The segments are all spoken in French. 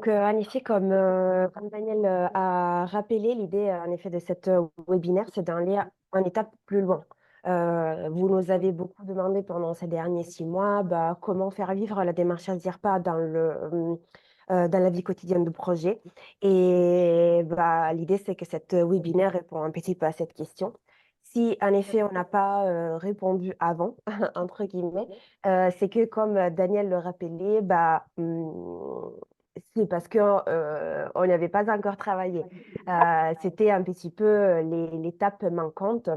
En effet, comme Daniel a rappelé, l'idée, en effet, de cette webinaire, c'est d'aller une étape plus loin. Vous nous avez beaucoup demandé pendant ces derniers 6 mois, bah, comment faire vivre la démarche Azirpa dans la vie quotidienne du projet. Et bah, l'idée, c'est que cette webinaire répond un petit peu à cette question. Si, en effet, on n'a pas répondu avant, entre guillemets, c'est que, comme Daniel le rappelait, bah, c'est parce que on n'y avait pas encore travaillé. C'était un petit peu l'étape manquante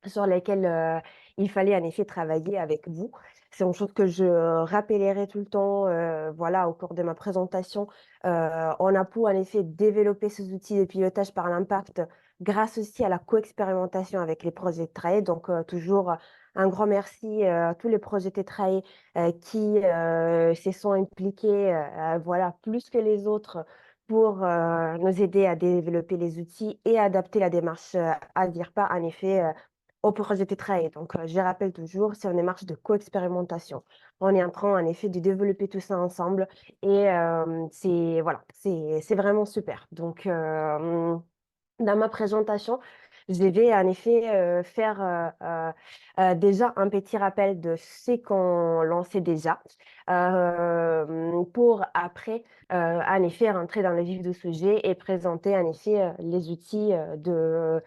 sur lesquelles il fallait en effet travailler avec vous. C'est une chose que je rappellerai tout le temps, voilà, au cours de ma présentation. On a pu en effet développer ces outils de pilotage par l'impact grâce aussi à la co-expérimentation avec les projets TRAE. Donc, toujours un grand merci à tous les projets TRAE qui se sont impliqués, voilà, plus que les autres pour nous aider à développer les outils et adapter la démarche à DIRPA. En effet, au projet TRAE. Donc, je rappelle toujours, c'est une démarche de co-expérimentation. On est en train, en effet, de développer tout ça ensemble et c'est voilà, c'est vraiment super. Donc, dans ma présentation, je vais en effet faire déjà un petit rappel de ce qu'on lançait déjà pour après, en effet, rentrer dans le vif du sujet et présenter en effet les outils de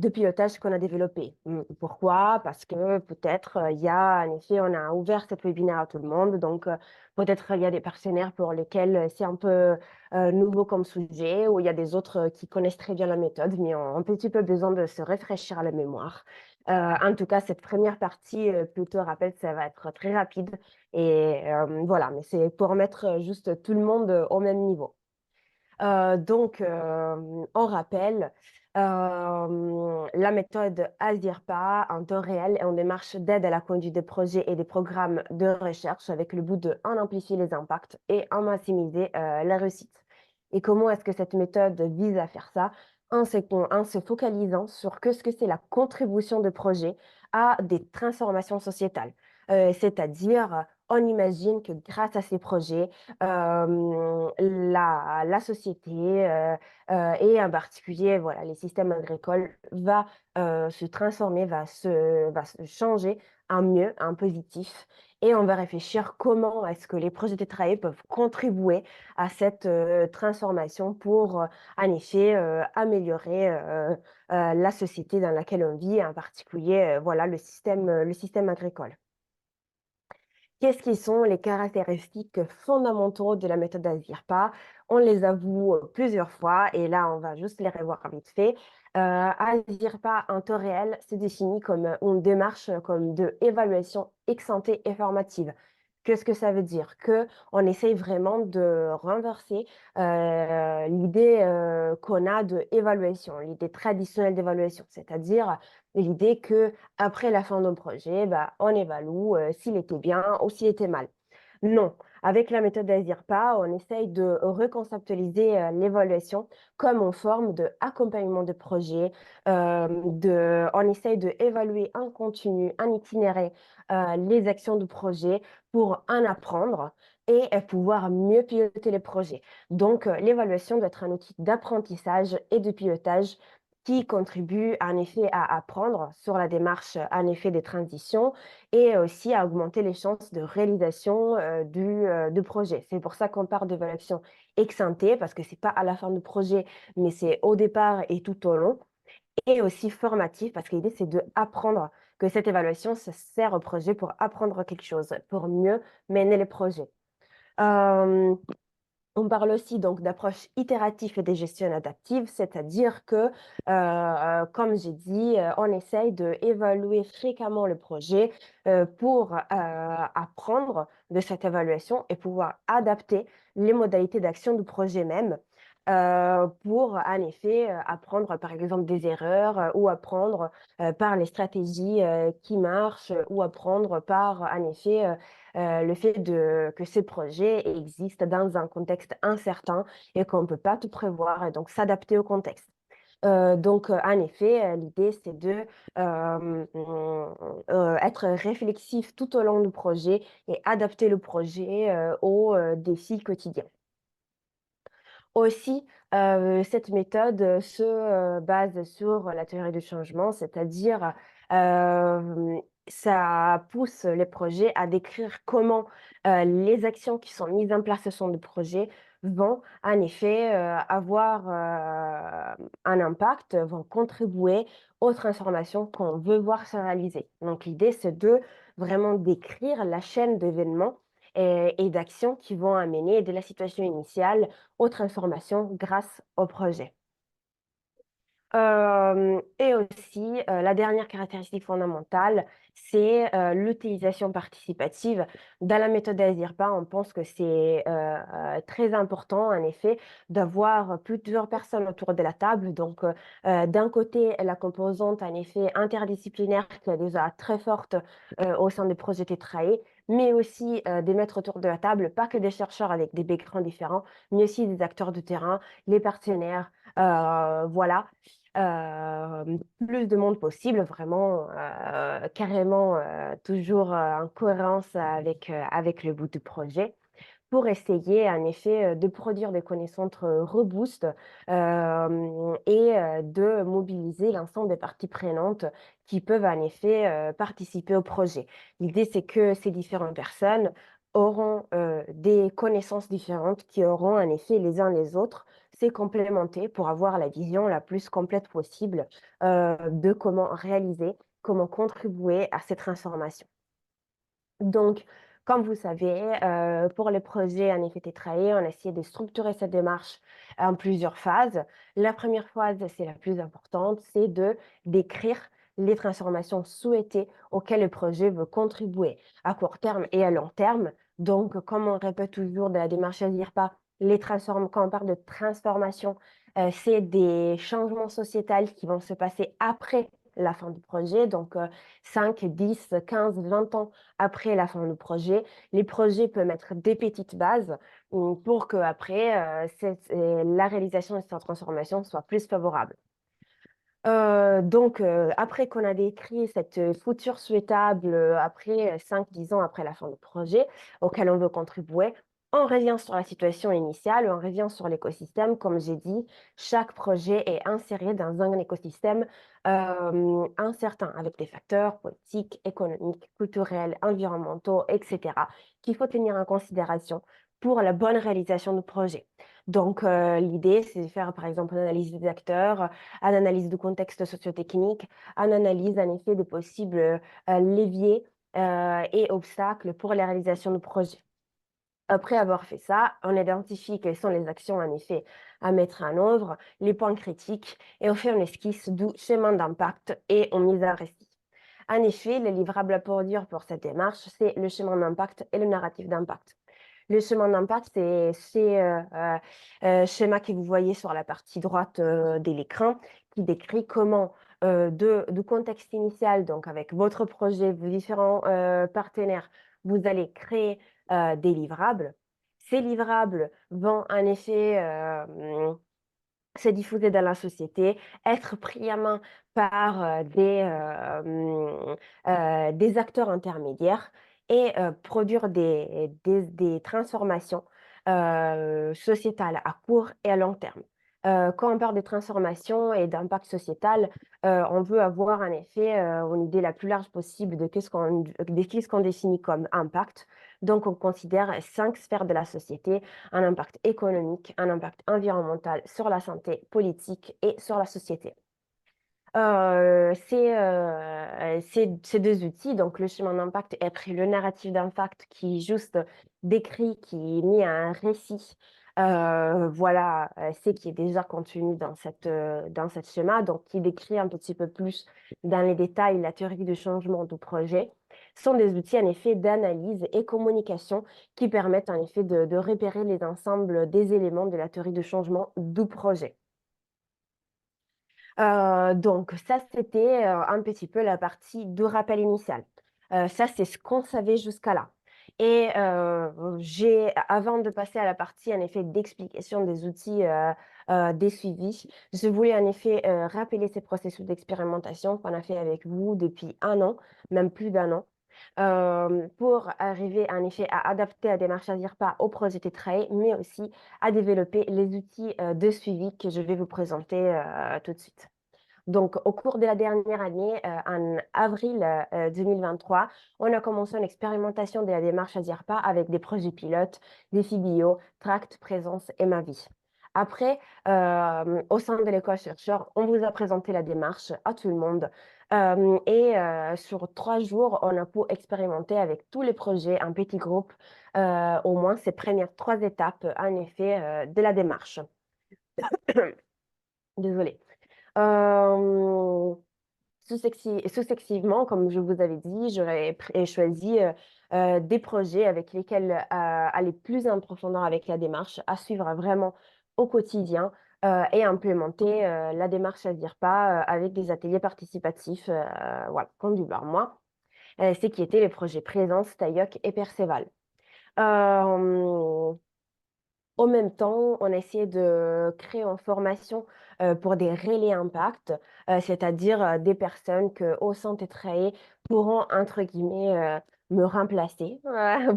pilotage qu'on a développés. Pourquoi? Parce que peut-être il y a, en effet, on a ouvert cette webinaire à tout le monde, donc peut-être il y a des partenaires pour lesquels c'est un peu nouveau comme sujet, ou il y a des autres qui connaissent très bien la méthode, mais ont un petit peu besoin de se rafraîchir à la mémoire. En tout cas, cette première partie, plutôt rappel, ça va être très rapide. Et voilà, mais c'est pour mettre juste tout le monde au même niveau. On rappelle, la méthode ASIRPA en temps réel est une démarche d'aide à la conduite des projets et des programmes de recherche avec le but de en amplifier les impacts et en maximiser la réussite. Et comment est-ce que cette méthode vise à faire ça? En se focalisant sur ce que c'est la contribution de projet à des transformations sociétales. C'est-à-dire, on imagine que grâce à ces projets, la société et en particulier voilà, les systèmes agricoles va se transformer, va se changer en mieux, en positif. Et on va réfléchir comment est-ce que les projets de travail peuvent contribuer à cette transformation pour, en effet, améliorer la société dans laquelle on vit, en particulier voilà, le système agricole. Qu'est-ce qui sont les caractéristiques fondamentaux de la méthode ASIRPA? On les avoue plusieurs fois et là, on va juste les revoir vite fait. ASIRPA en temps réel, c'est défini comme une démarche comme de évaluation ex ante et formative. Qu'est-ce que ça veut dire? Que on essaye vraiment de renverser l'idée qu'on a de évaluation, l'idée traditionnelle d'évaluation, c'est-à-dire l'idée que après la fin d'un projet, bah, on évalue s'il était bien ou s'il était mal. Non, avec la méthode ASIRPA, on essaye de reconceptualiser l'évaluation comme une forme d'accompagnement de projet. On essaye d'évaluer en continu, en itinéraire, les actions du projet pour en apprendre et pouvoir mieux piloter les projets. Donc, l'évaluation doit être un outil d'apprentissage et de pilotage qui contribue en effet à apprendre sur la démarche en effet des transitions et aussi à augmenter les chances de réalisation du projet. C'est pour ça qu'on parle d'évaluation ex ante, parce que c'est pas à la fin du projet, mais c'est au départ et tout au long, et aussi formatif, parce que l'idée c'est de apprendre, que cette évaluation ça sert au projet pour apprendre quelque chose, pour mieux mener les projets. Euh, on parle aussi donc d'approche itérative et de gestion adaptive, c'est-à-dire que, comme j'ai dit, on essaye d'évaluer fréquemment le projet pour apprendre de cette évaluation et pouvoir adapter les modalités d'action du projet même pour, en effet, apprendre par exemple des erreurs ou apprendre par les stratégies qui marchent ou apprendre par, en effet, le fait que ces projets existent dans un contexte incertain et qu'on ne peut pas tout prévoir et donc s'adapter au contexte. En effet, l'idée, c'est de être réflexif tout au long du projet et adapter le projet aux défis quotidiens. Aussi, cette méthode, base sur la théorie du changement, c'est-à-dire, ça pousse les projets à décrire comment, les actions qui sont mises en place sur le projet vont en effet, avoir, un impact, vont contribuer aux transformations qu'on veut voir se réaliser. Donc l'idée, c'est de vraiment décrire la chaîne d'événements et d'actions qui vont amener de la situation initiale aux transformations grâce au projet. Et aussi, la dernière caractéristique fondamentale, c'est, l'utilisation participative. Dans la méthode Azirpa, on pense que c'est, très important en effet d'avoir plusieurs personnes autour de la table. Donc, d'un côté, la composante en effet interdisciplinaire qui est déjà très forte, au sein des projets Tétraé, mais aussi, de mettre autour de la table pas que des chercheurs avec des backgrounds différents, mais aussi des acteurs de terrain, les partenaires, voilà. Plus de monde possible, vraiment, carrément, toujours, en cohérence avec le bout du projet pour essayer en effet, de produire des connaissances, robustes, de mobiliser l'ensemble des parties prenantes qui peuvent en effet, participer au projet. L'idée, c'est que ces différentes personnes auront, des connaissances différentes qui auront en effet les uns les autres c'est complémenter pour avoir la vision la plus complète possible, de comment réaliser, comment contribuer à cette transformation. Donc, comme vous savez, pour les projets en effet tétraillés, on a essayé de structurer cette démarche en plusieurs phases. La première phase, c'est la plus importante, c'est de décrire les transformations souhaitées auxquelles le projet veut contribuer à court terme et à long terme. Donc, comme on répète toujours de la démarche Agir pas, quand on parle de transformation, c'est des changements sociétals qui vont se passer après la fin du projet, donc 5, 10, 15, 20 ans après la fin du projet. Les projets peuvent mettre des petites bases pour que après la réalisation de cette transformation soit plus favorable. Donc, après qu'on a décrit cette future souhaitable, après 5-10 ans après la fin du projet auquel on veut contribuer, on revient sur la situation initiale, on revient sur l'écosystème. Comme j'ai dit, chaque projet est inséré dans un écosystème incertain avec des facteurs politiques, économiques, culturels, environnementaux, etc., qu'il faut tenir en considération pour la bonne réalisation du projet. Donc, l'idée, c'est de faire, par exemple, une analyse des acteurs, une analyse du contexte socio-technique, une analyse en effet des possibles leviers et obstacles pour la réalisation du projet. Après avoir fait ça, on identifie quelles sont les actions en effet à mettre en œuvre, les points critiques et on fait une esquisse du chemin d'impact et on mise à récit. En effet, les livrables à produire pour cette démarche, c'est le chemin d'impact et le narratif d'impact. Le chemin d'impact, c'est schéma que vous voyez sur la partie droite de l'écran qui décrit comment, du contexte initial, donc avec votre projet, vos différents partenaires, vous allez créer des livrables. Ces livrables vont en effet se diffuser dans la société, être pris en main par des acteurs intermédiaires et produire des transformations sociétales à court et à long terme. Quand on parle de transformation et d'impact sociétal, on veut avoir en effet une idée la plus large possible de qu'est-ce qu'on définit comme impact. Donc, on considère 5 sphères de la société un impact économique, un impact environnemental sur la santé, politique et sur la société. Ces deux outils, donc le chemin d'impact et après le narratif d'impact qui juste décrit, qui est mis à un récit, voilà, c'est qui est déjà contenu dans cette schéma, donc qui décrit un petit peu plus dans les détails la théorie de changement du projet, sont des outils en effet d'analyse et communication qui permettent en effet de repérer les ensembles des éléments de la théorie de changement du projet. Donc ça, c'était, un petit peu la partie de rappel initial. Ça, c'est ce qu'on savait jusqu'à là et avant de passer à la partie, en effet, d'explication des outils, des suivis, je voulais en effet, rappeler ces processus d'expérimentation qu'on a fait avec vous depuis 1 an, même plus d'1 an. pour arriver en effet à adapter la démarche Azirpa au projet Tétrae, mais aussi à développer les outils, de suivi que je vais vous présenter, tout de suite. Donc, au cours de la dernière année, en avril 2023, on a commencé une expérimentation de la démarche Azirpa avec des projets pilotes, défis bio, Tract, Présence et Ma Vie. Après, au sein de l'école chercheur, on vous a présenté la démarche à tout le monde. Sur 3 jours, on a pu expérimenter avec tous les projets en petits groupes, au moins ces premières 3 étapes, en effet, de la démarche. Désolée. Euh, Successivement, comme je vous avais dit, choisi des projets avec lesquels aller plus en profondeur avec la démarche, à suivre vraiment au quotidien et implémenter la démarche à dire pas avec des ateliers participatifs voilà, conduits par moi. C'est qui étaient les projets Présence, Tayoc et Perceval. Euh, En même temps, on a essayé de créer une formation pour des relais impact, c'est-à-dire des personnes que, au sein Tetrae, pourront, entre guillemets, me remplacer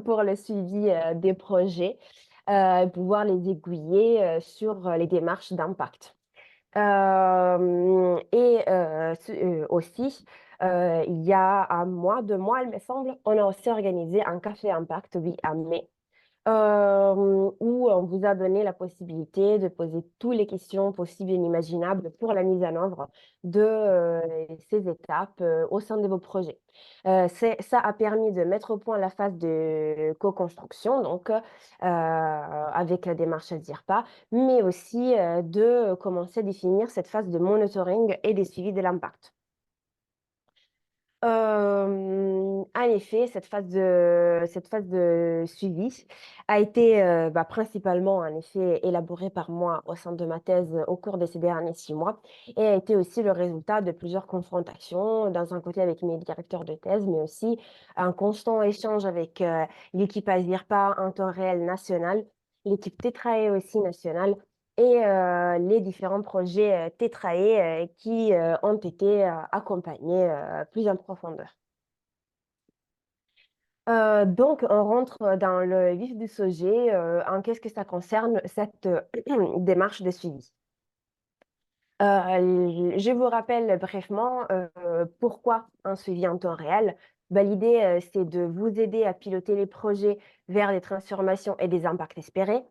pour le suivi des projets, pouvoir les aiguiller sur les démarches d'impact. Aussi, il y a un mois, 2 mois, il me semble, on a aussi organisé un café impact, oui, à mai, où on vous a donné la possibilité de poser toutes les questions possibles et inimaginables pour la mise en œuvre de ces étapes au sein de vos projets. Ça a permis de mettre au point la phase de co-construction, donc avec la démarche à dire pas, mais aussi de commencer à définir cette phase de monitoring et des suivis de l'impact. En effet, cette phase de suivi a été, principalement, en effet, élaborée par moi au sein de ma thèse au cours de ces derniers 6 mois et a été aussi le résultat de plusieurs confrontations, dans un côté avec mes directeurs de thèse, mais aussi un constant échange avec, l'équipe Azirpa en temps réel national, l'équipe Tetrae aussi nationale et les différents projets Tétrae qui ont été accompagnés plus en profondeur. Donc, on rentre dans le vif du sujet en qu'est-ce que ça concerne cette démarche de suivi. Je vous rappelle brièvement pourquoi un suivi en temps réel. Ben, l'idée, c'est de vous aider à piloter les projets vers des transformations et des impacts espérés,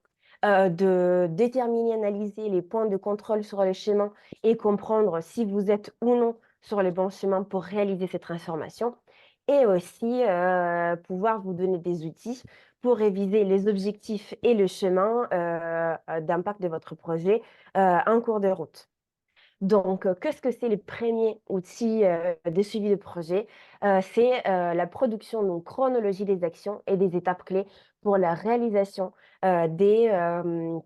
de déterminer, analyser les points de contrôle sur le chemin et comprendre si vous êtes ou non sur le bon chemin pour réaliser ces transformations, et aussi pouvoir vous donner des outils pour réviser les objectifs et le chemin d'impact de votre projet en cours de route. Donc, qu'est-ce que c'est les premiers outils de suivi de projet? C'est la production d'une chronologie des actions et des étapes clés pour la réalisation des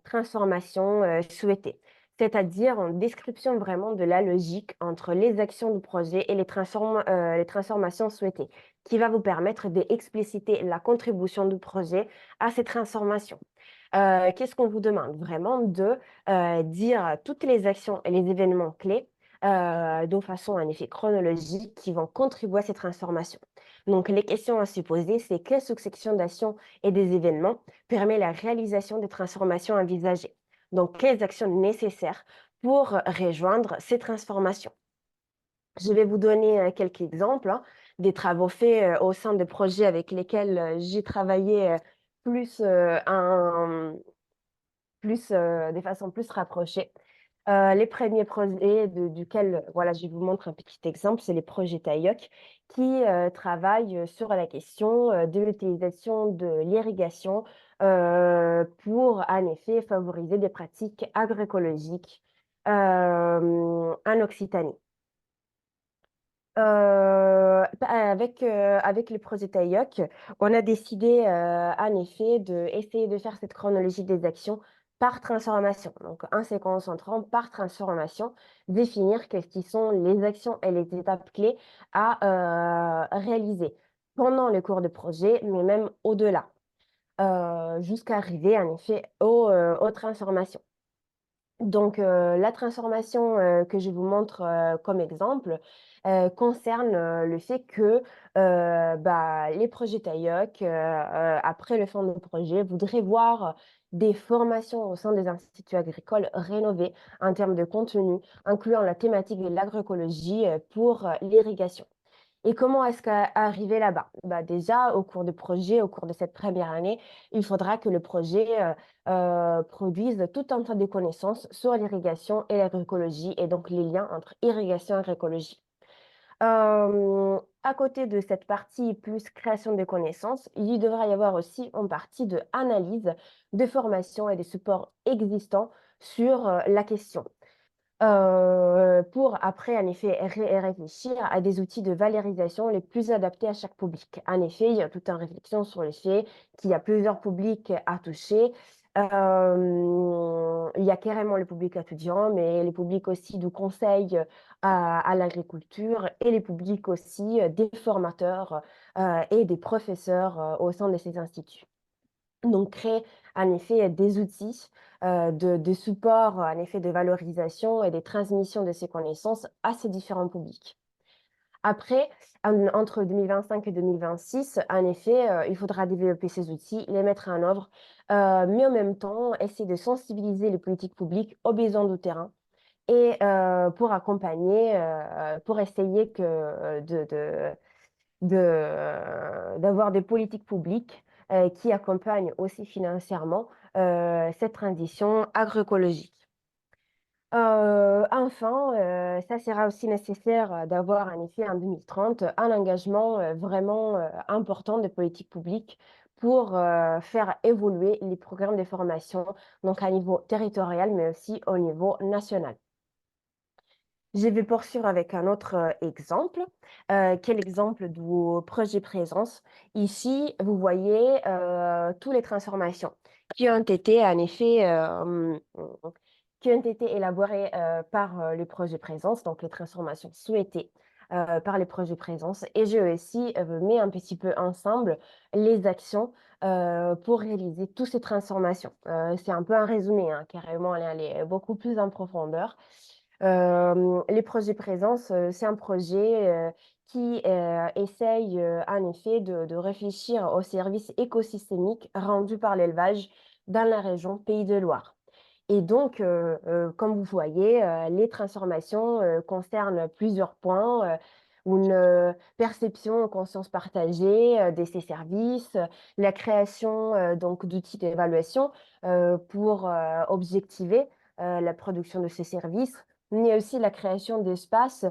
transformations souhaitées. C'est-à-dire une description vraiment de la logique entre les actions du projet et les transformations souhaitées, qui va vous permettre d'expliciter la contribution du projet à ces transformations. Qu'est-ce qu'on vous demande? Vraiment de dire toutes les actions et les événements clés de façon en effet chronologique qui vont contribuer à cette transformation. Donc, les questions à se poser, c'est quelle succession d'actions et des événements permet la réalisation des transformations envisagées? Donc, quelles actions nécessaires pour rejoindre ces transformations? Je vais vous donner quelques exemples des travaux faits au sein des projets avec lesquels j'ai travaillé plus de façon plus rapprochée. Les premiers projets duquel, voilà, je vous montre un petit exemple, c'est les projets TAIOC qui travaillent sur la question de l'utilisation de l'irrigation pour, en effet, favoriser des pratiques agroécologiques en Occitanie. Avec le projet TAIOC, on a décidé en effet d'essayer de faire cette chronologie des actions par transformation. Donc, en se concentrant par transformation, définir quelles qui sont les actions et les étapes clés à réaliser pendant le cours de projet, mais même au-delà, jusqu'à arriver en effet aux transformations. Donc, la transformation, que je vous montre, comme exemple, concerne, le fait que, les projets TAIOC, après le fin de projet, voudraient voir des formations au sein des instituts agricoles rénovées en termes de contenu, incluant la thématique de l'agroécologie, pour, l'irrigation. Et comment est-ce qu'à arriver là-bas? Bah, déjà, au cours du projet, au cours de cette première année, il faudra que le projet produise tout un tas de connaissances sur l'irrigation et l'agroécologie et donc les liens entre irrigation et agroécologie. À côté de cette partie plus création de connaissances, il devra y avoir aussi une partie de analyse de formation et des supports existants sur la question. Pour après, en effet, réfléchir à des outils de valorisation les plus adaptés à chaque public. En effet, il y a toute une réflexion sur le fait qu'il y a plusieurs publics à toucher. Il y a carrément le public étudiant, mais les publics aussi du conseil à l'agriculture et les publics aussi des formateurs et des professeurs au sein de ces instituts. Donc créer en effet des outils, de support, en effet de valorisation et de transmission de ces connaissances à ces différents publics. Après, entre 2025 et 2026, en effet, il faudra développer ces outils, les mettre en œuvre, mais en même temps essayer de sensibiliser les politiques publiques aux besoins du terrain et pour accompagner, pour essayer que, d'avoir des politiques publiques qui accompagnent aussi financièrement cette transition agroécologique. Enfin, ça sera aussi nécessaire d'avoir en effet en 2030 un engagement vraiment important des politiques publiques pour faire évoluer les programmes de formation, donc à niveau territorial, mais aussi au niveau national. Je vais poursuivre avec un autre exemple, qui est l'exemple du projet Présence. Ici, vous voyez toutes les transformations qui ont été en effet qui ont été élaborées par le projet Présence, donc les transformations souhaitées par les projets Présence. Et je aussi mis un petit peu ensemble les actions pour réaliser toutes ces transformations. C'est un peu un résumé, hein, carrément, elle est allée beaucoup plus en profondeur. Les projets présence, c'est un projet qui essaye en effet de réfléchir aux services écosystémiques rendus par l'élevage dans la région Pays de Loire. Et donc, comme vous voyez, les transformations concernent plusieurs points. Une perception, conscience partagée de ces services, la création donc d'outils d'évaluation pour objectiver la production de ces services, mais aussi la création d'espaces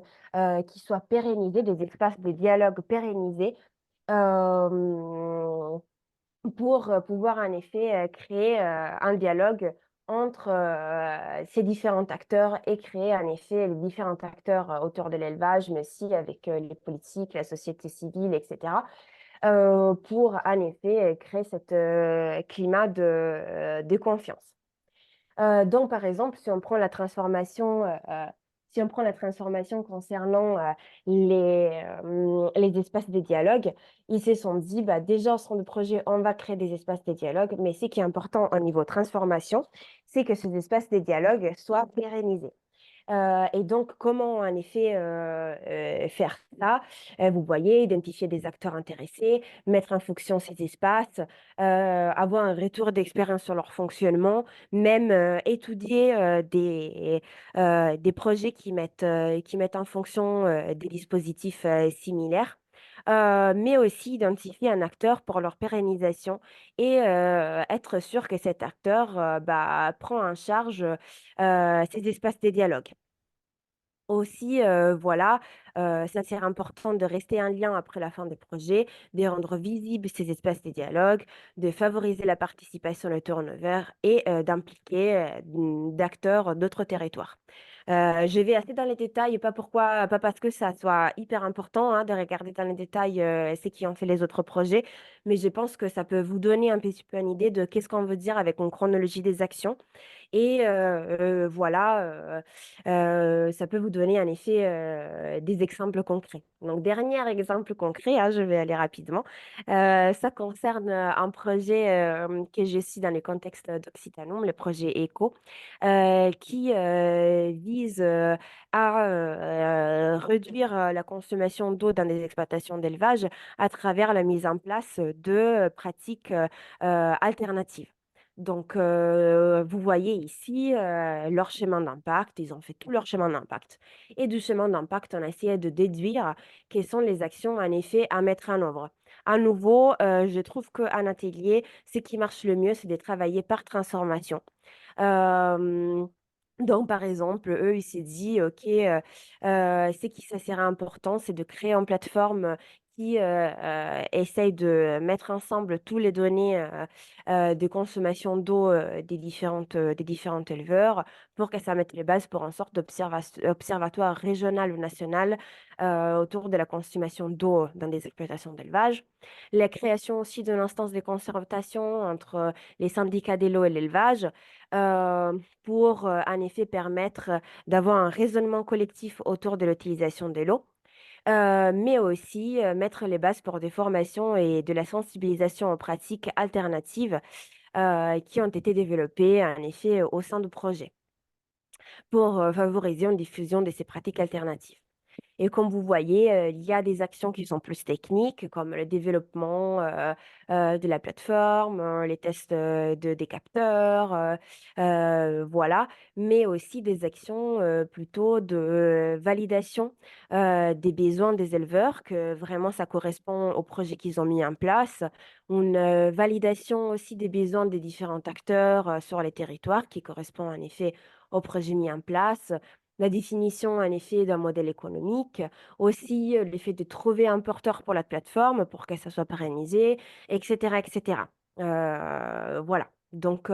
qui soient pérennisés, des espaces de dialogue pérennisés euh, pour pouvoir en effet créer un dialogue entre ces différents acteurs et créer en effet les différents acteurs autour de l'élevage, mais aussi avec les politiques, la société civile, etc., pour en effet créer cet climat de confiance. Donc, par exemple, si on prend la transformation concernant les espaces de dialogue, ils se sont dit, bah, déjà, au sein du projet, on va créer des espaces de dialogue, mais ce qui est important au niveau transformation, c'est que ces espaces de dialogue soient pérennisés. Et donc, comment en effet faire ça? Vous voyez, identifier des acteurs intéressés, mettre en fonction ces espaces, avoir un retour d'expérience sur leur fonctionnement, même étudier des projets qui mettent en fonction des dispositifs similaires. Mais aussi identifier un acteur pour leur pérennisation et être sûr que cet acteur prend en charge ces espaces de dialogue. Aussi, voilà, ça c'est important de rester en lien après la fin des projets, de rendre visibles ces espaces de dialogue, de favoriser la participation, le turnover et d'impliquer d'acteurs d'autres territoires. Je vais assez dans les détails, pas parce que ça soit hyper important hein, de regarder dans les détails ce qui ont fait les autres projets, mais je pense que ça peut vous donner un petit peu une idée de qu'est-ce qu'on veut dire avec une chronologie des actions et voilà, ça peut vous donner en effet, des exemples concrets. Donc dernier exemple concret, hein, je vais aller rapidement, ça concerne, un projet, que je suis dans le contexte d'Occitanum, le projet ECO, qui, vise, à, réduire, la consommation d'eau dans les exploitations d'élevage à travers la mise en place de pratiques, alternatives. Donc, vous voyez ici, leur schéma d'impact, ils ont fait tout leur schéma d'impact et du schéma d'impact, on a essayé de déduire quelles sont les actions en effet à mettre en œuvre. À nouveau, je trouve qu'en atelier, ce qui marche le mieux, c'est de travailler par transformation. Hem, donc par exemple, eux, ils s'est dit: «OK, ce qui ça serait important, c'est de créer une plateforme qui, essaye de mettre ensemble tous les données, de consommation d'eau, des différents éleveurs pour que ça mette les bases pour une sorte d'observatoire régional ou national, autour de la consommation d'eau dans des exploitations d'élevage. La création aussi d'une instance de concertation entre les syndicats de l'eau et l'élevage, pour, en effet permettre, d'avoir un raisonnement collectif autour de l'utilisation de l'eau, mais aussi, mettre les bases pour des formations et de la sensibilisation aux pratiques alternatives, qui ont été développées en effet au sein du projet pour, favoriser une diffusion de ces pratiques alternatives. Et comme vous voyez, il y a des actions qui sont plus techniques, comme le développement, de la plateforme, les tests, des capteurs, voilà. Mais aussi des actions, plutôt de, validation, des besoins des éleveurs, que vraiment ça correspond au projet qu'ils ont mis en place. Une, validation aussi des besoins des différents acteurs, sur les territoires qui correspond en effet au projet mis en place. La définition, en effet, d'un modèle économique, aussi, le fait de trouver un porteur pour la plateforme pour que ça soit pérennisé et cetera et cetera. Voilà, donc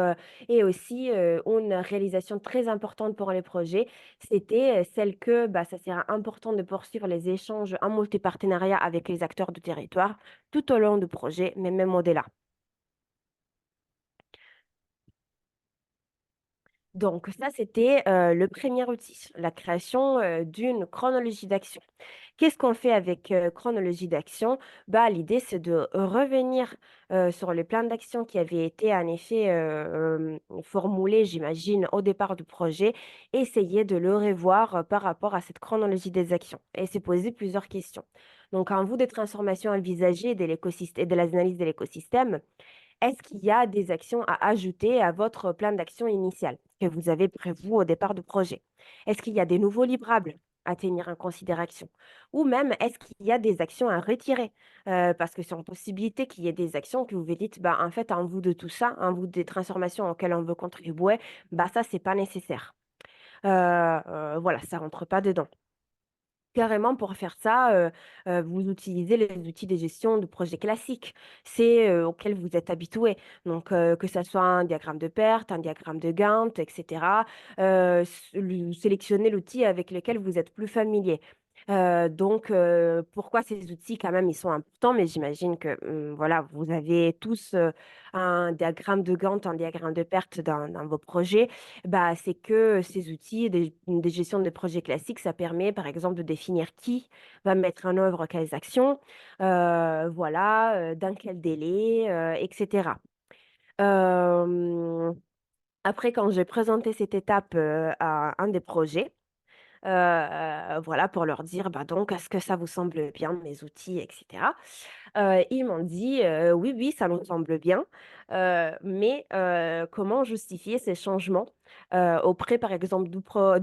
et aussi, une réalisation très importante pour les projets, c'était, celle que, bah, ça sera important de poursuivre les échanges en multipartenariat avec les acteurs du territoire tout au long du projet, mais même au-delà. Donc ça, c'était, le premier outil, la création, d'une chronologie d'action. Qu'est-ce qu'on fait avec, chronologie d'action? Bah, l'idée, c'est de revenir, sur le plan d'action qui avait été en effet, formulé, j'imagine, au départ du projet, essayer de le revoir, par rapport à cette chronologie des actions et se poser plusieurs questions. Donc en vue des transformations envisagées de l'écosystème et de l'analyse de l'écosystème, est-ce qu'il y a des actions à ajouter à votre plan d'action initial que vous avez prévu au départ du projet? Est-ce qu'il y a des nouveaux livrables à tenir en considération? Ou même, est-ce qu'il y a des actions à retirer? Parce que c'est une possibilité qu'il y ait des actions que vous vous dites, bah, en fait, en vue de tout ça, en vue des transformations auxquelles on veut contribuer, bah, ça, c'est pas nécessaire. Voilà, ça rentre pas dedans. Carrément, pour faire ça, vous utilisez les outils de gestion de projets classiques, c'est, auxquels vous êtes habitués. Donc, que ça soit un diagramme de perte, un diagramme de Gantt et cetera, sélectionnez l'outil avec lequel vous êtes plus familier. Donc, pourquoi ces outils quand même, ils sont importants, mais j'imagine que, voilà, vous avez tous, un diagramme de Gantt, un diagramme de perte dans vos projets. Bah, c'est que ces outils des gestions de projets classiques, ça permet, par exemple, de définir qui va mettre en œuvre quelles actions, voilà, dans quel délai, et cetera. Hem, Après quand j'ai présenté cette étape, à un des projets, voilà, pour leur dire: «Bah, donc est-ce que ça vous semble bien mes outils?» et cetera. Ils m'ont dit: «Oui, oui, ça nous semble bien, mais comment justifier ces changements, auprès, par exemple, du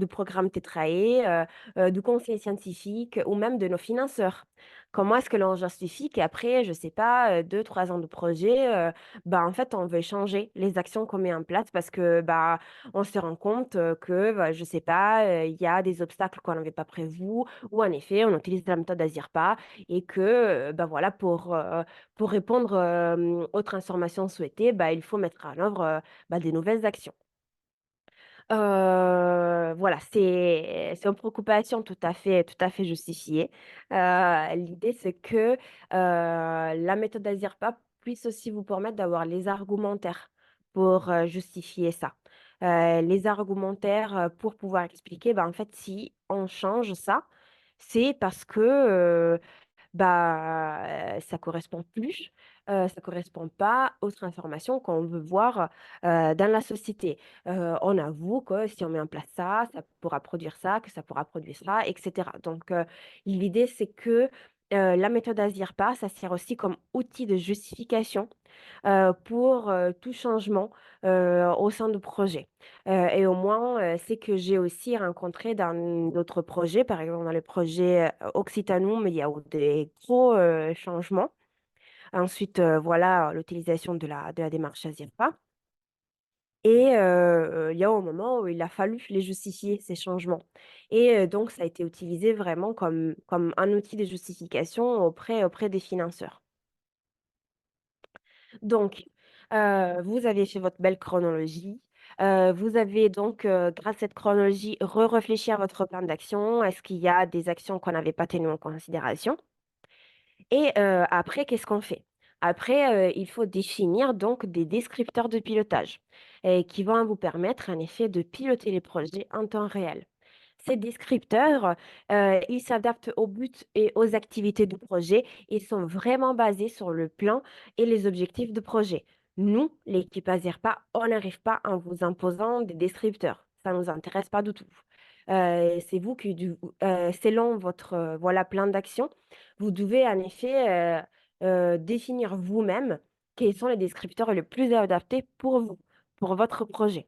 programme Tetrae, du conseil scientifique ou même de nos financeurs?» Comment est-ce que l'on justifie qu'après, je sais pas, 2-3 ans de projet, bah, en fait, on veut changer les actions qu'on met en place parce que, bah, on se rend compte, que, bah, je sais pas, il y a des obstacles qu'on n'avait pas prévus ou en effet, on utilise la méthode ASIRPA et que, bah, voilà, pour répondre, aux transformations souhaitées, bah, il faut mettre en œuvre, bah, des nouvelles actions. Voilà, c'est une préoccupation tout à fait justifiée. L'idée, c'est que, la méthode ASIRPA puisse aussi vous permettre d'avoir les argumentaires pour, justifier ça. les argumentaires, pour pouvoir expliquer, bah, en fait, si on change ça, c'est parce que, ça correspond plus, ça correspond pas aux transformations qu'on veut voir, dans la société. On avoue que si on met en place ça, ça pourra produire ça, que ça pourra produire ça et cetera. Donc, l'idée c'est que, la méthode Asirpa, ça sert aussi comme outil de justification, pour, tout changement, au sein du projet. Et au moins, c'est que j'ai aussi rencontré dans d'autres projets, par exemple dans le projet, Occitanum, il y a eu des gros, changements. Ensuite, voilà, l'utilisation de la démarche Asirpa et il y a un moment où il a fallu les justifier, ces changements et donc ça a été utilisé vraiment comme un outil de justification auprès des financeurs. Donc, vous avez fait votre belle chronologie. Vous avez donc, grâce à cette chronologie, réfléchi à votre plan d'action. Est-ce qu'il y a des actions qu'on n'avait pas tenues en considération? Et après, qu'est-ce qu'on fait? Après, il faut définir donc des descripteurs de pilotage qui vont vous permettre en effet de piloter les projets en temps réel. Ces descripteurs, ils s'adaptent aux buts et aux activités du projet et sont vraiment basés sur le plan et les objectifs du projet. Nous, l'équipe Azerpa, on n'arrive pas en vous imposant des descripteurs. Ça ne nous intéresse pas du tout. C'est vous qui, selon votre voilà, plan d'action, vous devez en effet définir vous-même quels sont les descripteurs les plus adaptés pour vous, pour votre projet.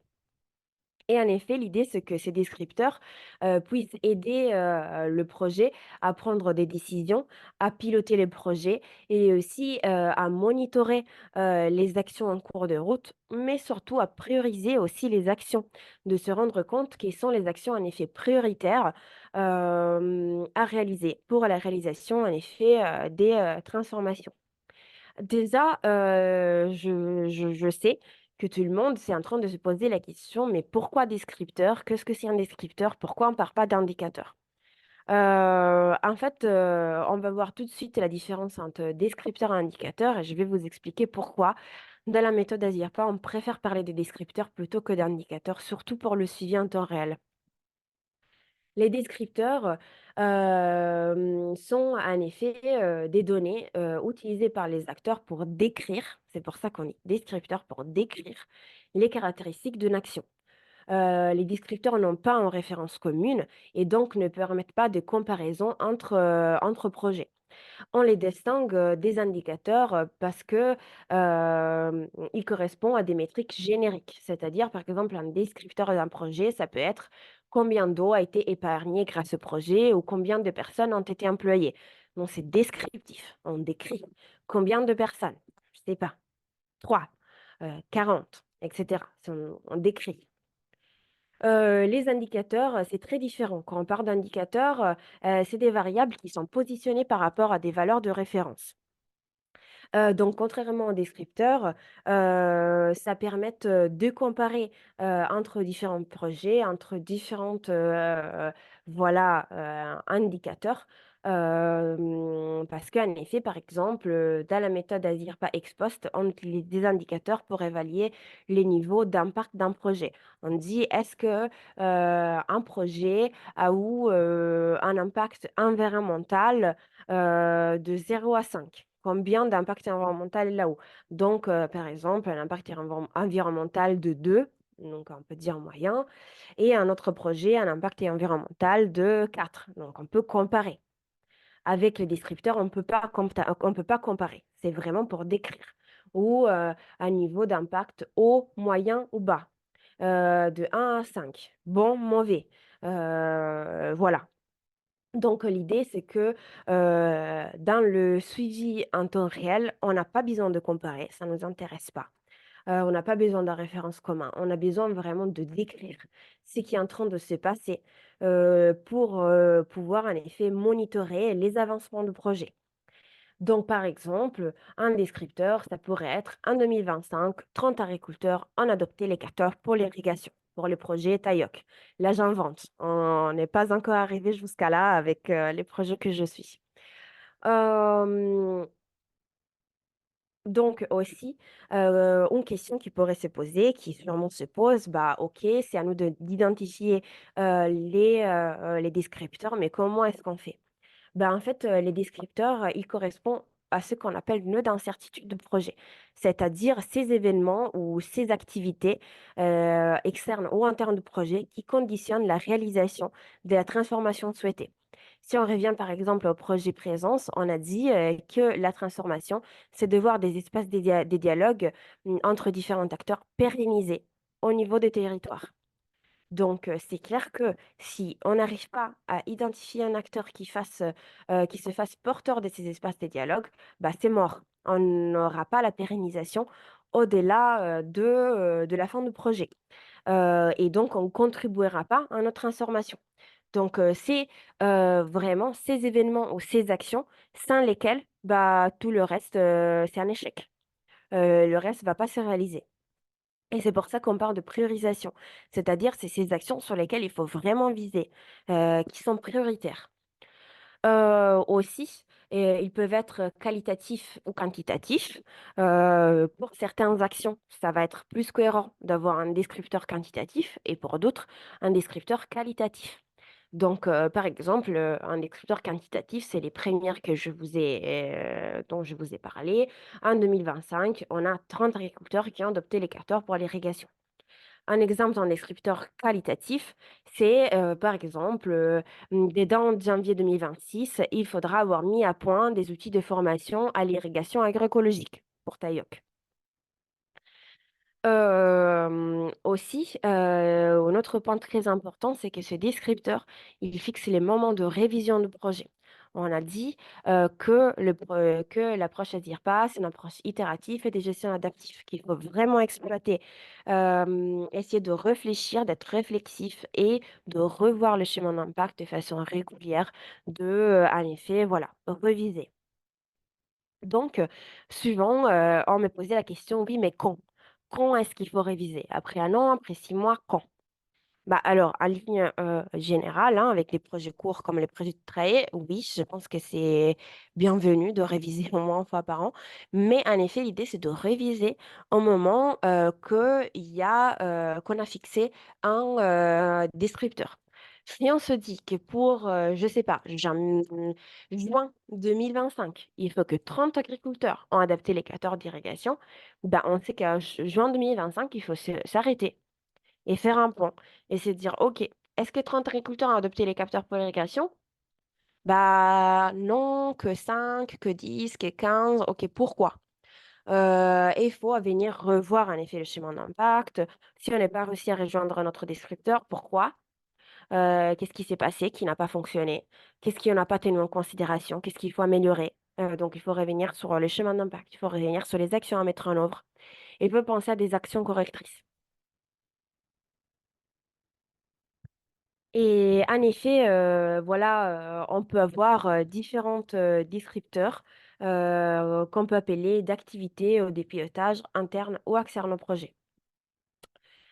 Et en effet, l'idée, c'est que ces descripteurs, puissent aider, le projet à prendre des décisions, à piloter les projets et aussi, à monitorer, les actions en cours de route, mais surtout à prioriser aussi les actions. De se rendre compte quelles sont les actions en effet prioritaires, à réaliser pour la réalisation en effet, des, transformations. Déjà, je sais que tout le monde, c'est en train de se poser la question: «Mais pourquoi descripteur? Qu'est-ce que c'est un descripteur? Pourquoi on ne parle pas d'indicateur?» En fait, on va voir tout de suite la différence entre descripteur et indicateur et je vais vous expliquer pourquoi. Dans la méthode Asirpa, on préfère parler de descripteurs plutôt que d'indicateurs, surtout pour le suivi en temps réel. Les descripteurs, sont en effet, des données, utilisées par les acteurs pour décrire, c'est pour ça qu'on est descripteur, pour décrire les caractéristiques d'une action. Les descripteurs n'ont pas en référence commune et donc ne permettent pas de comparaison entre projets. On les distingue, des indicateurs, parce que, ils correspondent à des métriques génériques. C'est-à-dire, par exemple, un descripteur d'un projet, ça peut être combien d'eau a été épargnée grâce au projet ou combien de personnes ont été employées. Donc c'est descriptif, on décrit. Combien de personnes? Je sais pas, 3, 40 et cetera. On décrit. Les indicateurs, c'est très différent. Quand on parle d'indicateurs, c'est des variables qui sont positionnées par rapport à des valeurs de référence. Donc contrairement aux descripteurs, ça permettent, de comparer, entre différents projets, entre différentes, voilà, indicateurs. Parce qu'en effet, par exemple, dans la méthode Asirpa Ex Post, on utilise des indicateurs pour évaluer les niveaux d'impact d'un projet. On dit: «Est-ce que, un projet a eu, un impact environnemental, de 0 à 5. Combien d'impact environnemental il a eu? Donc, par exemple, un impact environnemental de 2, donc on peut dire moyen, et un autre projet, un impact environnemental de 4. Donc on peut comparer. Avec les descripteurs, on peut pas comparer. C'est vraiment pour décrire. Ou, un niveau d'impact haut, moyen ou bas, de 1 à 5. Bon, mauvais, voilà. Donc l'idée, c'est que, dans le suivi en temps réel, on n'a pas besoin de comparer, ça ne nous intéresse pas. On n'a pas besoin d'un référence commun. On a besoin vraiment de décrire ce qui est en train de se passer, pour, pouvoir en effet monitorer les avancements du projet. Donc, par exemple, un descripteur, ça pourrait être en 2025, 30 agriculteurs ont adopté les capteurs pour l'irrigation, pour le projet Tayoc. Là, j'invente. On n'est pas encore arrivé jusqu'à là avec les projets que je suis. Euh, Donc aussi, une question qui pourrait se poser, qui sûrement se pose, bah, OK, c'est à nous d'identifier, les descripteurs, mais comment est-ce qu'on fait? Ben, en fait, les descripteurs, ils correspondent à ce qu'on appelle nœud d'incertitude de projet. C'est-à-dire ces événements ou ces activités, externes ou internes du projet qui conditionnent la réalisation de la transformation souhaitée. Si on revient par exemple au projet présence, on a dit, que la transformation, c'est de voir des espaces des dialogues, entre différents acteurs pérennisés au niveau des territoires. Donc, c'est clair que si on n'arrive pas à identifier un acteur qui se fasse porteur de ces espaces de dialogue, bah, c'est mort. On n'aura pas la pérennisation au-delà, de la fin du projet. Et donc on ne contribuera pas à notre transformation. Donc, c'est, vraiment ces événements ou ces actions sans lesquelles, bah, tout le reste, c'est un échec. Le reste ne va pas se réaliser. Et c'est pour ça qu'on parle de priorisation. C'est-à-dire, c'est ces actions sur lesquelles il faut vraiment viser, qui sont prioritaires. Aussi, ils peuvent être qualitatifs ou quantitatifs. Pour certaines actions, ça va être plus cohérent d'avoir un descripteur quantitatif et pour d'autres, un descripteur qualitatif. Donc, par exemple, un descripteur quantitatif, c'est les premières que dont je vous ai parlé. En 2025, on a 30 agriculteurs qui ont adopté les capteurs pour l'irrigation. Un exemple d'un descripteur qualitatif, c'est, par exemple, dès dans janvier 2026, il faudra avoir mis à point des outils de formation à l'irrigation agroécologique pour Tayoc. Aussi, un autre point très important, c'est que ce descripteur, il fixe les moments de révision du projet. On a dit, que l'approche à dire pas, c'est une approche itérative et de gestion adaptive qu'il faut vraiment exploiter. Essayer de réfléchir, d'être réflexif et de revoir le schéma d'impact de façon régulière, en effet, voilà, reviser. Donc, souvent, on me posait la question: «Oui, mais quand? Quand est-ce qu'il faut réviser? Après 1 an, après 6 mois, quand?» Bah, alors, en ligne, générale, hein, avec les projets courts comme les projets de trait, oui, je pense que c'est bienvenu de réviser au moins 1 fois par an. Mais en effet, l'idée, c'est de réviser au moment, qu'on a fixé un, descripteur. Si on se dit que pour, je sais pas, juin 2025, il faut que 30 agriculteurs ont adapté les capteurs d'irrigation, bah, on sait qu'à juin 2025, il faut s'arrêter et faire un point et se dire: «OK, est-ce que 30 agriculteurs ont adopté les capteurs pour l'irrigation? Bah, non, que 5, que 10, que 15. OK, pourquoi?» Et il faut à venir revoir en effet le schéma d'impact. Si on n'est pas réussi à rejoindre notre descripteur, pourquoi? Qu'est-ce qui s'est passé, qui n'a pas fonctionné? Qu'est-ce qu'on n'a pas tenu en considération? Qu'est-ce qu'il faut améliorer? Donc il faut revenir sur le schéma d'impact, il faut revenir sur les actions à mettre en œuvre et il faut penser à des actions correctrices. Et en effet, voilà, on peut avoir, différentes, descripteurs, qu'on peut appeler d'activités ou des pilotages internes ou externes au projet.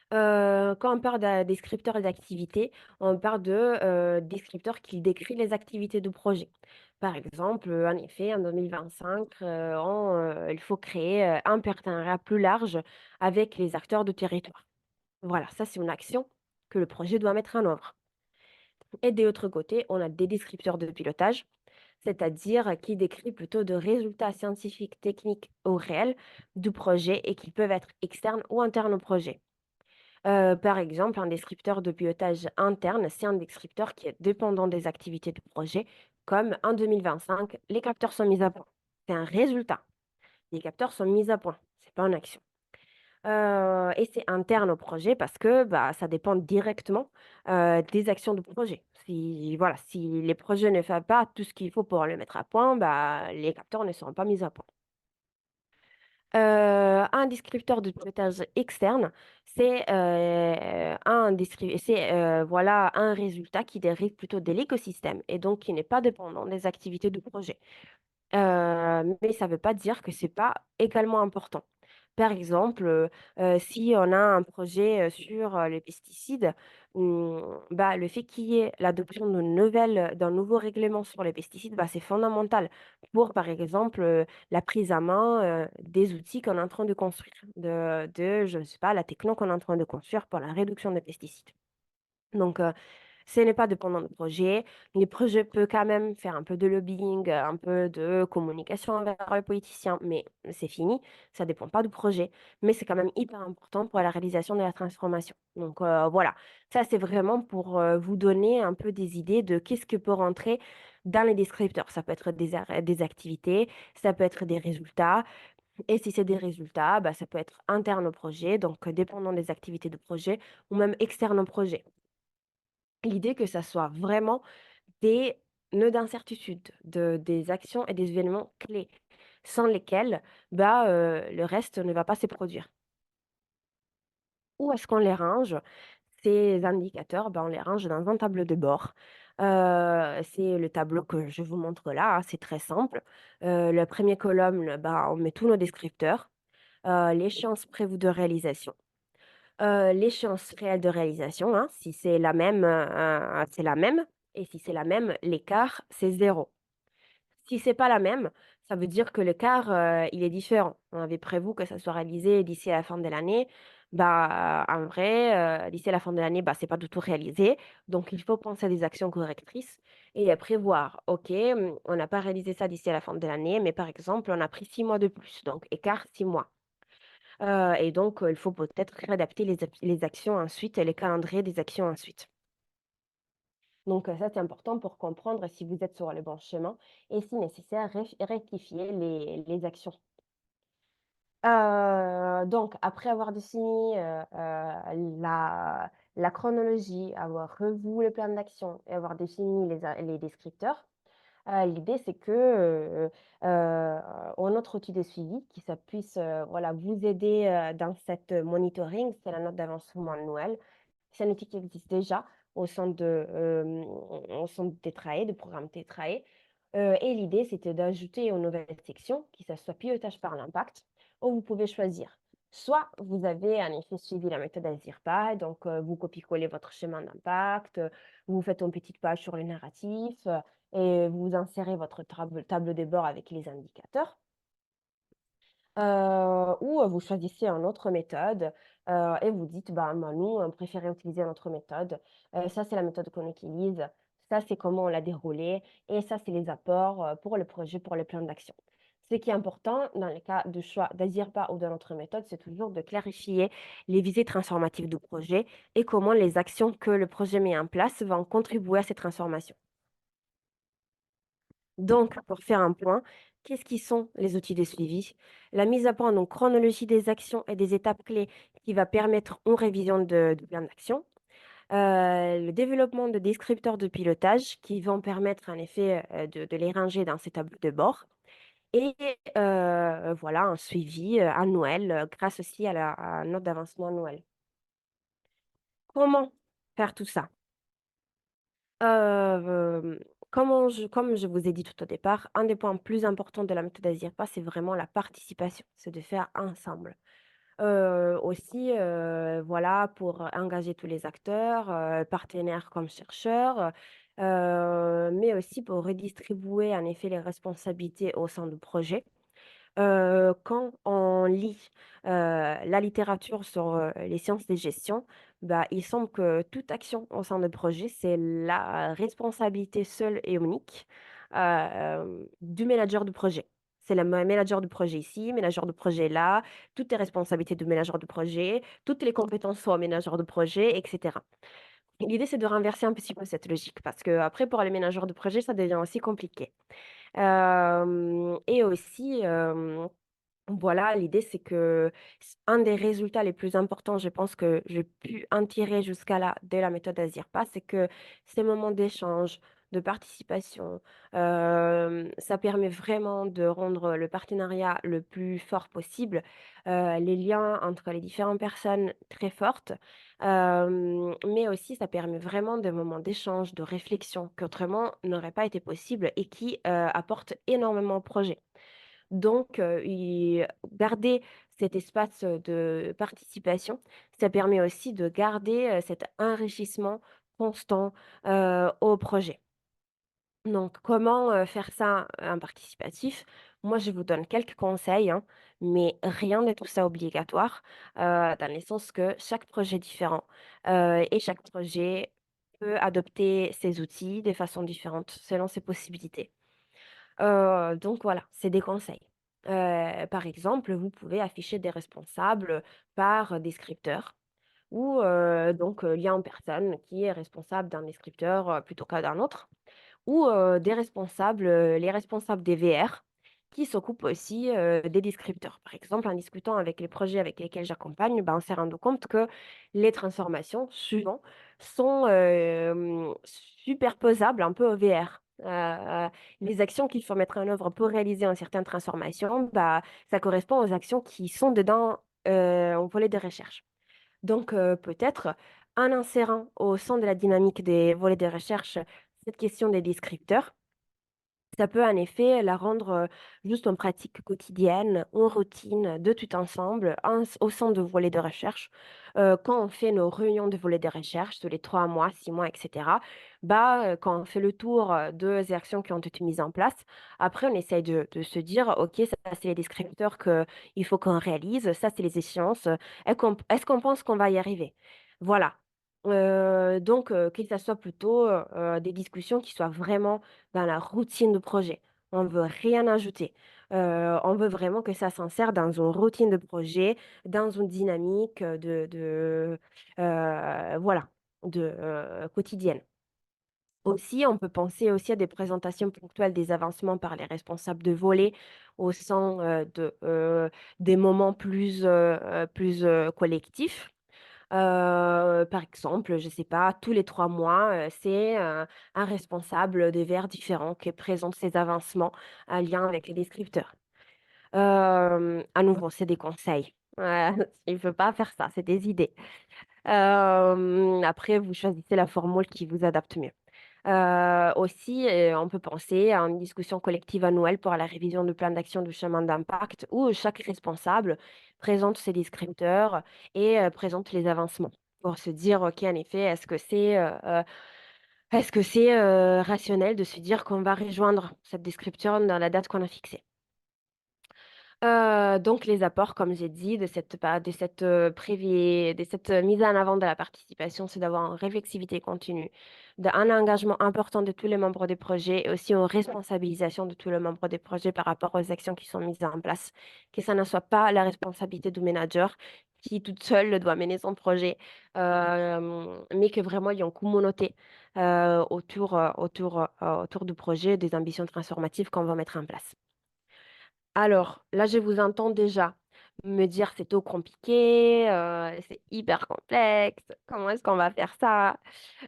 Quand on parle descripteurs d'activités, on parle de, descripteurs qui décrit les activités du projet. Par exemple, en effet, en 2025, il faut créer, un partenariat plus large avec les acteurs du territoire. Voilà, ça c'est une action que le projet doit mettre en œuvre. Et de l'autre côté, on a des descripteurs de pilotage, c'est-à-dire qui décrivent plutôt de résultats scientifiques, techniques ou réels du projet et qui peuvent être externes ou internes au projet. Par exemple, un descripteur de pilotage interne, c'est un descripteur qui est dépendant des activités du projet, comme en 2025, les capteurs sont mis à point. C'est un résultat. Les capteurs sont mis à point, c'est pas une action. Et c'est interne au projet parce que, bah, ça dépend directement, des actions du projet. Si voilà, si les projets ne font pas tout ce qu'il faut pour le mettre à point, bah, les capteurs ne seront pas mis à point. Un descripteur de pilotage externe, voilà, un résultat qui dérive plutôt de l'écosystème et donc qui n'est pas dépendant des activités du projet. Mais ça ne veut pas dire que c'est pas également important. Par exemple, si on a un projet, sur, les pesticides, bah, le fait qu'il y ait l'adoption d'un nouveau règlement sur les pesticides, bah, c'est fondamental pour, par exemple, la prise à main, des outils qu'on est en train de construire, je ne sais pas, la techno qu'on est en train de construire pour la réduction des pesticides. Donc, ce n'est pas dépendant du projet. Les projets peuvent quand même faire un peu de lobbying, un peu de communication envers les politiciens, mais c'est fini, ça ne dépend pas du projet. Mais c'est quand même hyper important pour la réalisation de la transformation. Donc, voilà, ça c'est vraiment pour, vous donner un peu des idées de qu'est-ce que peut rentrer dans les descripteurs. Ça peut être des activités, ça peut être des résultats et si c'est des résultats, bah, ça peut être interne au projet, donc dépendant des activités de projet ou même externe au projet. L'idée que ça soit vraiment des nœuds d'incertitude, des actions et des événements clés, sans lesquels, bah, le reste ne va pas se produire. Où est-ce qu'on les range? Ces indicateurs, bah, on les range dans un tableau de bord. C'est le tableau que je vous montre là, hein, c'est très simple. La 1 colonne, bah, on met tous nos descripteurs, l'échéance prévue de réalisation, l'échéance réelle de réalisation, hein, si c'est la même, c'est la même et si c'est la même, l'écart, c'est zéro. Si c'est pas la même, ça veut dire que l'écart, il est différent. On avait prévu que ça soit réalisé d'ici à la fin de l'année. Bah, en vrai, d'ici à la fin de l'année, bah, c'est pas du tout réalisé. Donc il faut penser à des actions correctrices et prévoir: «OK, on n'a pas réalisé ça d'ici à la fin de l'année, mais par exemple, on a pris 6 mois de plus, donc écart 6 mois». Et donc, il faut peut-être réadapter les actions ensuite et les calendriers des actions ensuite. Donc, ça, c'est important pour comprendre si vous êtes sur le bon chemin et si nécessaire, rectifier les actions. Donc après avoir défini, la chronologie, avoir revu le plan d'action et avoir défini les descripteurs, l'idée c'est que, notre outil de suivi qui ça puisse, voilà, vous aider, dans cette monitoring, c'est la note d'avancement annuelle. C'est un outil qui existe déjà au sein de Tetrae, de programme Tetrae, et l'idée, c'était d'ajouter une nouvelle section qui ça soit pilotage par l'impact, où vous pouvez choisir. Soit vous avez en effet suivi la méthode AZIRPA, donc vous copiez-collez votre schéma d'impact, vous faites une petite page sur le narratif, et vous insérez votre tableau de bord avec les indicateurs. Ou vous choisissez une autre méthode, et vous dites: «Bah, nous, on préférait utiliser notre méthode. Ça, c'est la méthode qu'on utilise. Ça, c'est comment on l'a déroulé et ça, c'est les apports, pour le projet, pour le plan d'action». Ce qui est important dans les cas de choix d'Azirpa ou de notre méthode, c'est toujours de clarifier les visées transformatives du projet et comment les actions que le projet met en place vont contribuer à ces transformations. Donc, pour faire un point, qu'est-ce qui sont les outils de suivi? La mise à point, donc chronologie des actions et des étapes clés qui va permettre une révision de plan d'action. Le développement de descripteurs de pilotage qui vont permettre en effet de les ranger dans ces tableaux de bord. Et voilà, un suivi annuel grâce aussi à la note d'avancement annuelle. Comment faire tout ça? Hem, comme je vous ai dit tout au départ, un des points plus importants de la méthode AZIRPA, c'est vraiment la participation, c'est de faire ensemble. Aussi, voilà, pour engager tous les acteurs, partenaires comme chercheurs, mais aussi pour redistribuer en effet les responsabilités au sein du projet. Quand on lit, la littérature sur, les sciences de gestion, bah, il semble que toute action au sein de projet, c'est la responsabilité seule et unique, du manager du projet. C'est le manager du projet ici, manager du projet là, toutes les responsabilités du manager du projet, toutes les compétences sont au manager de projet et cetera. L'idée, c'est de renverser un petit peu cette logique parce qu'après pour les managers de projet, ça devient aussi compliqué. Et aussi, voilà, l'idée, c'est que un des résultats les plus importants, je pense que j'ai pu en tirer jusqu'à là, de la méthode AZIRPA, c'est que ces moments d'échange, de participation, ça permet vraiment de rendre le partenariat le plus fort possible, les liens entre les différentes personnes très fortes, mais aussi ça permet vraiment des moments d'échange, de réflexion qu'autrement n'auraient pas été possibles et qui, apportent énormément au projet. Donc, garder cet espace, de participation, ça permet aussi de garder, cet enrichissement constant, au projet. Donc comment, faire ça en participatif? Moi, je vous donne quelques conseils, hein, mais rien de tout ça obligatoire, dans le sens que chaque projet est différent, et chaque projet peut adopter ses outils de façon différente selon ses possibilités. Donc voilà, c'est des conseils. Par exemple, vous pouvez afficher des responsables par descripteur ou donc lié en personne qui est responsable d'un descripteur, plutôt qu'à d'un autre. Ou des responsables, les responsables des VR qui s'occupent aussi, des descripteurs. Par exemple, en discutant avec les projets avec lesquels j'accompagne, ben, on s'est rendu compte que les transformations, souvent, sont, superposables un peu au VR. Les actions qu'il faut mettre en œuvre pour réaliser une certaine transformation, bah, ça correspond aux actions qui sont dedans, au volet de recherche. Donc, peut-être en insérant au sein de la dynamique des volets de recherche cette question des descripteurs, ça peut en effet la rendre, juste en pratique quotidienne, en routine de tout ensemble, au sein de volets de recherche. Quand on fait nos réunions de volets de recherche tous les 3 mois, 6 mois et cetera, bah, quand on fait le tour, des actions qui ont été mises en place, après on essaye de se dire: «OK, ça c'est les descripteurs qu'il faut qu'on réalise, ça c'est les échéances, est-ce qu'on pense qu'on va y arriver?» Voilà. Donc que ça soit plutôt, des discussions qui soient vraiment dans la routine de projet. On ne veut rien ajouter. On veut vraiment que ça s'insère dans une routine de projet, dans une dynamique, voilà, quotidienne. Aussi, on peut penser aussi à des présentations ponctuelles des avancements par les responsables de volet au sein, des moments plus collectifs. Par exemple, je ne sais pas, tous les 3 mois, c'est, un responsable des verts différents qui présente ses avancements en lien avec les descripteurs. À nouveau, c'est des conseils. Il ne faut pas faire ça, c'est des idées. Après, vous choisissez la formule qui vous adapte mieux. Aussi, on peut penser à une discussion collective annuelle pour la révision du plan d'action du chemin d'impact où chaque responsable présente ses descripteurs et présente les avancements pour se dire: «OK, en effet, est-ce que c'est rationnel de se dire qu'on va rejoindre cette description dans la date qu'on a fixée?» Donc les apports, comme j'ai dit, de cette mise en avant de la participation, c'est d'avoir une réflexivité continue, un engagement important de tous les membres des projets et aussi une responsabilisation de tous les membres des projets par rapport aux actions qui sont mises en place. Que ça ne soit pas la responsabilité du manager qui, toute seule, doit mener son projet, mais que vraiment il y ait une communauté, autour du projet, des ambitions transformatives qu'on va mettre en place. Alors, là, je vous entends déjà me dire: «C'est trop compliqué, c'est hyper complexe, comment est-ce qu'on va faire ça?»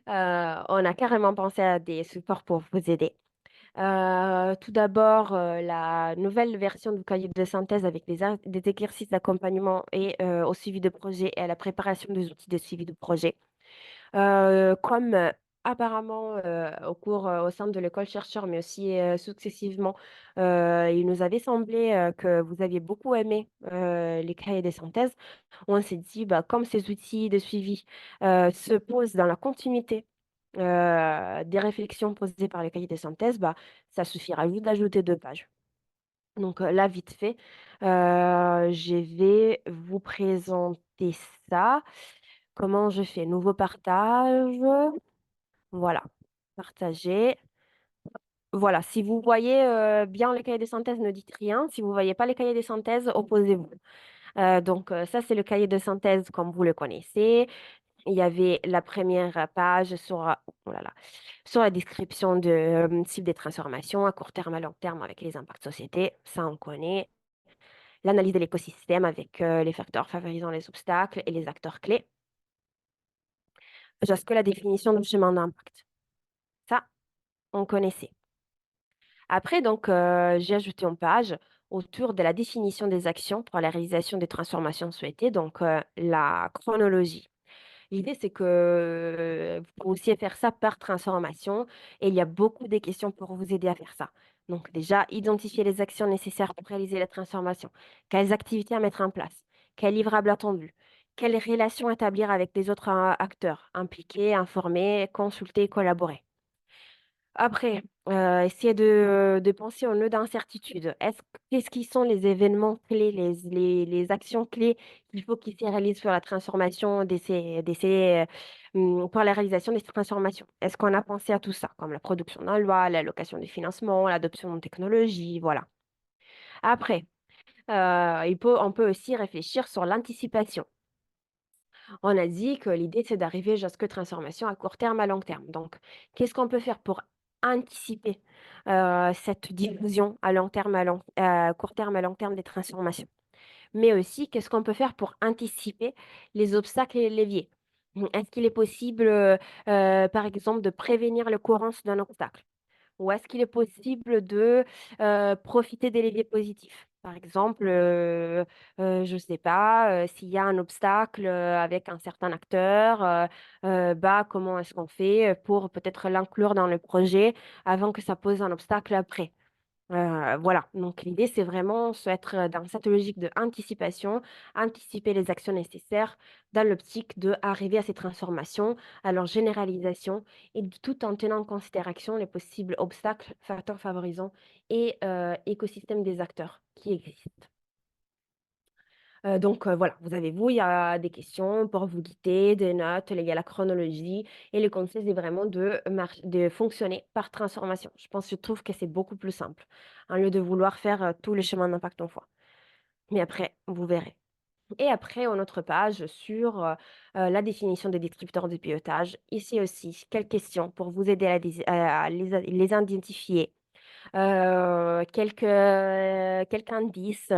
On a carrément pensé à des supports pour vous aider. Tout d'abord, la nouvelle version du cahier de synthèse avec des exercices d'accompagnement et au suivi de projet et à la préparation des outils de suivi de projet. Comme, apparemment, au sein de l'école chercheur, mais aussi, successivement, il nous avait semblé, que vous aviez beaucoup aimé, les cahiers des synthèses. On s'est dit, bah, comme ces outils de suivi, se posent dans la continuité, des réflexions posées par les cahiers des synthèses, bah, ça suffira juste d'ajouter 2 pages. Donc, là, vite fait, je vais vous présenter ça. Comment je fais? Nouveau partage. Voilà, partager. Voilà, si vous voyez, bien les cahiers de synthèse, ne dites rien. Si vous voyez pas les cahiers de synthèse, opposez-vous. Donc, ça, c'est le cahier de synthèse comme vous le connaissez. Il y avait la première page sur, oh là là, sur la description de, cibles des transformations à court terme, à long terme avec les impacts société, ça on connaît. L'analyse de l'écosystème avec, les facteurs favorisant les obstacles et les acteurs clés. Jusque la définition du chemin d'impact. Ça, on connaissait. Après donc, j'ai ajouté une page autour de la définition des actions pour la réalisation des transformations souhaitées, donc la chronologie. L'idée, c'est que vous puissiez faire ça par transformation et il y a beaucoup de questions pour vous aider à faire ça. Donc déjà, identifier les actions nécessaires pour réaliser la transformation. Quelles activités à mettre en place? Quels livrables attendus? Quelles relations établir avec les autres acteurs? Impliquer, informer, consulter, collaborer. Après, essayer de penser au nœud d'incertitude. Qu'est-ce qui sont les événements clés, les actions clés qu'il faut qu'ils se réalisent sur la transformation pour la réalisation des transformations? Est-ce qu'on a pensé à tout ça, comme la production d'un loi, l'allocation des financements, l'adoption de technologies, voilà. Après, on peut aussi réfléchir sur l'anticipation. On a dit que l'idée, c'est d'arriver jusqu'à transformation à court terme, à long terme. Donc, qu'est-ce qu'on peut faire pour anticiper cette diffusion à long terme, court terme, à long terme des transformations? Mais aussi, qu'est-ce qu'on peut faire pour anticiper les obstacles et les leviers? Est-ce qu'il est possible, par exemple, de prévenir l'occurrence d'un obstacle? Ou est-ce qu'il est possible de, profiter des leviers positifs? Par exemple, je ne sais pas, s'il y a un obstacle, avec un certain acteur, bah, comment est-ce qu'on fait, pour peut-être l'inclure dans le projet avant que ça pose un obstacle après? Voilà, donc l'idée, c'est vraiment être dans cette logique de anticipation, anticiper les actions nécessaires dans l'optique d'arriver à ces transformations, à leur généralisation tout en tenant en considération les possibles obstacles, facteurs favorisants et écosystèmes des acteurs qui existent. Voilà, il y a des questions pour vous guider, des notes, il y a la chronologie et le conseil, c'est vraiment de fonctionner par transformation. Je trouve que c'est beaucoup plus simple, au lieu de vouloir faire, tout le schéma d'impact en fois. Mais après, vous verrez. Et après, une autre page sur, la définition des descripteurs de pilotage. Ici aussi, quelques questions pour vous aider à les identifier. Quelques indices,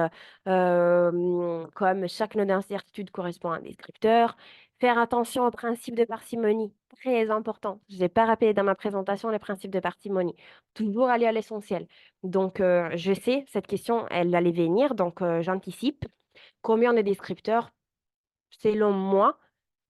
comme chaque nœud d'incertitude correspond à un descripteur. Faire attention au principe de parcimonie, très important. Je n'ai pas rappelé dans ma présentation les principes de parcimonie. Toujours aller à l'essentiel. Je sais, cette question, elle allait venir, j'anticipe. Combien de descripteurs? Selon moi,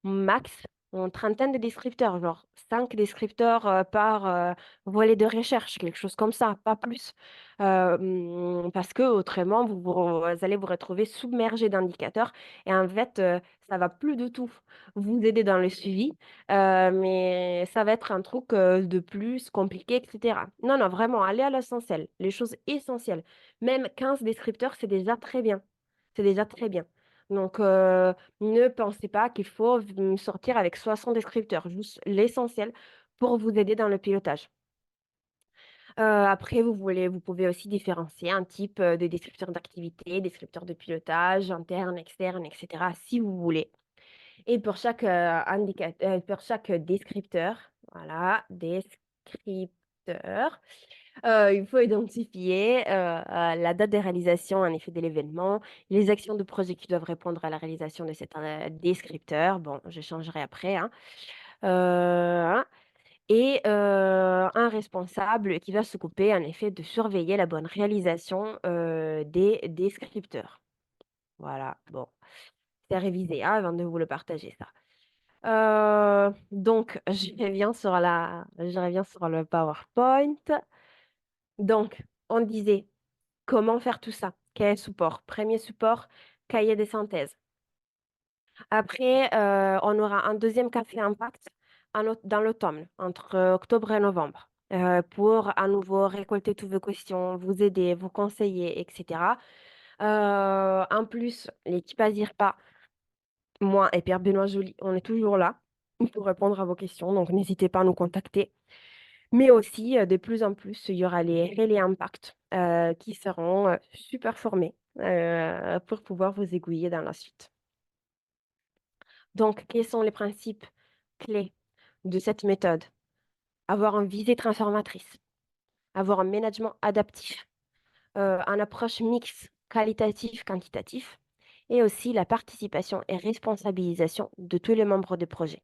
max, une trentaine de descripteurs, genre 5 descripteurs, par, volet de recherche, quelque chose comme ça, pas plus. Parce que autrement, vous allez vous retrouver submergé d'indicateurs et en fait, ça va plus du tout vous aider dans le suivi, mais ça va être un truc, de plus compliqué et cetera. Non, non, vraiment, allez à l'essentiel, les choses essentielles. Même 15 descripteurs, c'est déjà très bien. C'est déjà très bien. Donc ne pensez pas qu'il faut sortir avec 60 descripteurs, juste l'essentiel pour vous aider dans le pilotage. Après vous pouvez aussi différencier un type, de descripteur d'activité, descripteur de pilotage, interne, externe et cetera, si vous voulez. Et pour chaque descripteur, voilà, descripteur, il faut identifier, la date de réalisation en effet de l'événement, les actions de projet qui doivent répondre à la réalisation de cet, descripteur. Bon, je changerai après, hein. Hein un responsable qui va s'occuper en effet de surveiller la bonne réalisation, des descripteurs. Voilà, bon, c'est à réviser, hein, avant de vous le partager ça. Je reviens sur le PowerPoint. Donc, on disait comment faire tout ça? Quel support? Premier support, cahier des synthèses. Après, on aura un deuxième café impact dans l'automne, entre octobre et novembre, pour à nouveau récolter toutes vos questions, vous aider, vous conseiller, et cetera. En plus, l'équipe Azirpa, moi et Pierre-Benoît Joly, on est toujours là pour répondre à vos questions, donc n'hésitez pas à nous contacter. Mais aussi, de plus en plus, il y aura les relais impact, qui seront, super formés, pour pouvoir vous aiguiller dans la suite. Donc, quels sont les principes clés de cette méthode? Avoir une visée transformatrice, avoir un management adaptif, une approche mixte qualitatif-quantitatif et aussi la participation et responsabilisation de tous les membres du projet.